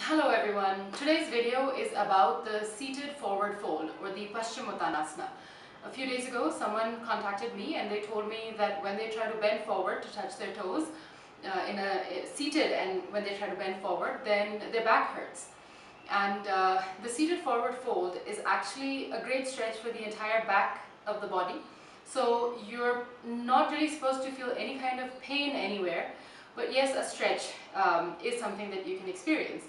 Hello everyone. Today's video is about the seated forward fold or the Paschimottanasana. A few days ago someone contacted me and they told me that when they try to bend forward to touch their toes seated, and when they try to bend forward, then their back hurts. And the seated forward fold is actually a great stretch for the entire back of the body. So you're not really supposed to feel any kind of pain anywhere, but yes, a stretch is something that you can experience.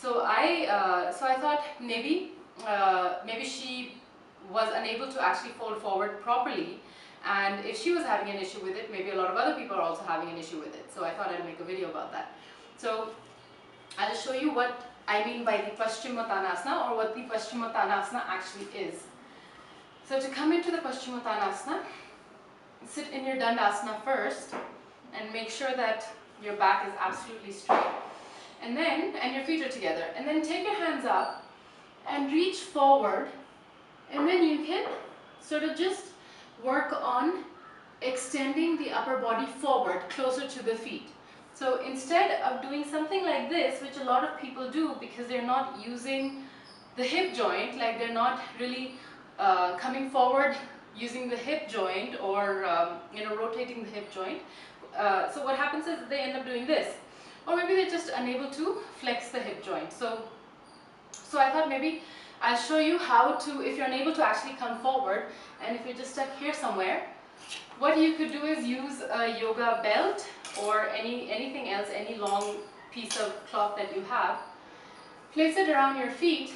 So I thought maybe she was unable to actually fold forward properly, and if she was having an issue with it, maybe a lot of other people are also having an issue with it. So I thought I'd make a video about that. So I'll show you what I mean by the Paschimottanasana, or what the Paschimottanasana actually is. So to come into the Paschimottanasana, sit in your Dandasana first and make sure that your back is absolutely straight. And your feet are together. And then take your hands up and reach forward, and then you can sort of just work on extending the upper body forward closer to the feet. So instead of doing something like this, which a lot of people do because they're not using the hip joint, like they're not really coming forward using the hip joint, or rotating the hip joint. So what happens is they end up doing this, or maybe they're just unable to flex the hip joint. So I thought maybe I'll show you how to, if you're unable to actually come forward and if you're just stuck here somewhere, what you could do is use a yoga belt or anything else, any long piece of cloth that you have. Place it around your feet,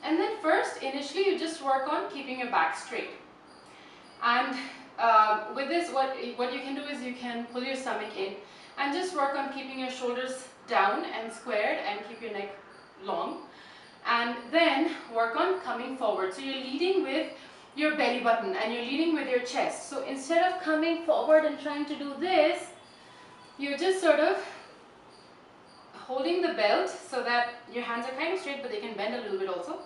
and then first, initially, you just work on keeping your back straight. And with this, what you can do is you can pull your stomach in and just work on keeping your shoulders down and squared, and keep your neck long. And then work on coming forward. So you're leading with your belly button and you're leading with your chest. So instead of coming forward and trying to do this, you're just sort of holding the belt so that your hands are kind of straight, but they can bend a little bit also,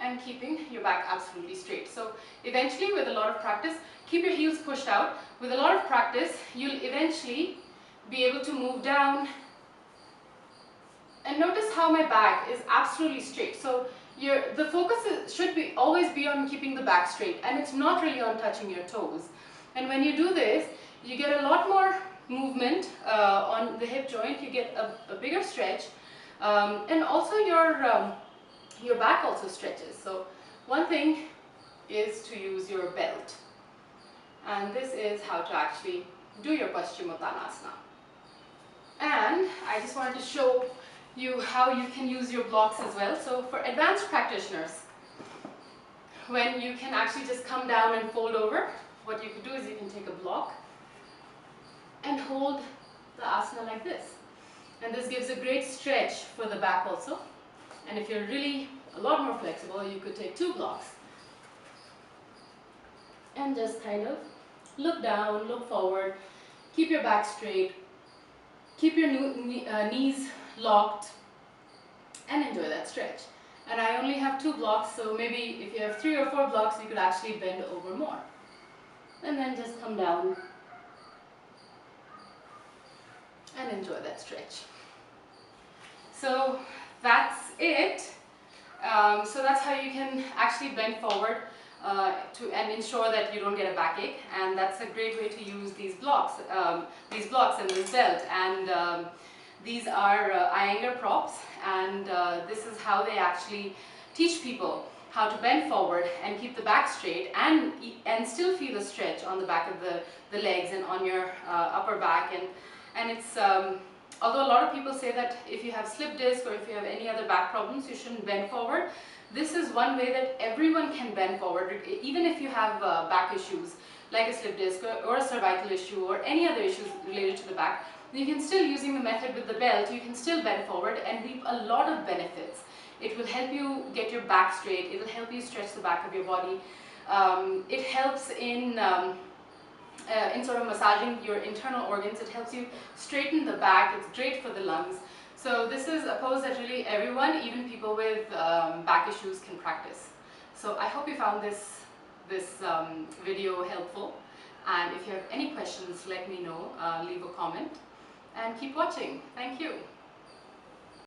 and keeping your back absolutely straight. So eventually, with a lot of practice, keep your heels pushed out. With a lot of practice, you'll eventually be able to move down. And notice how my back is absolutely straight. So the focus should always be on keeping the back straight, and it's not really on touching your toes. And when you do this, you get a lot more movement on the hip joint. You get a bigger stretch, and also your back also stretches. So one thing is to use your belt, and this is how to actually do your Paschimottanasana. And I just wanted to show you how you can use your blocks as well. So for advanced practitioners, when you can actually just come down and fold over, what you could do is you can take a block and hold the asana like this. And this gives a great stretch for the back also. And if you're really a lot more flexible, you could take 2 blocks and just kind of look down, look forward, keep your back straight, keep your knees locked, and enjoy that stretch. And I only have 2 blocks, so maybe if you have 3 or 4 blocks, you could actually bend over more. And then just come down and enjoy that stretch. So that's it. So that's how you can actually bend forward and ensure that you don't get a backache. And that's a great way to use these blocks and this belt. And these are Iyengar props, and this is how they actually teach people how to bend forward and keep the back straight, and still feel the stretch on the back of the legs and on your upper back. And it's although a lot of people say that if you have slip disc or if you have any other back problems, you shouldn't bend forward. This is one way that everyone can bend forward, even if you have back issues like a slip disc or a cervical issue or any other issues related to the back. You can still, using the method with the belt, you can still bend forward and reap a lot of benefits. It will help you get your back straight. It will help you stretch the back of your body. It helps in sort of massaging your internal organs. It helps you straighten the back. It's great for the lungs. So this is a pose that really everyone, even people with back issues, can practice. So I hope you found this video helpful. And if you have any questions, let me know. Leave a comment and keep watching. Thank you.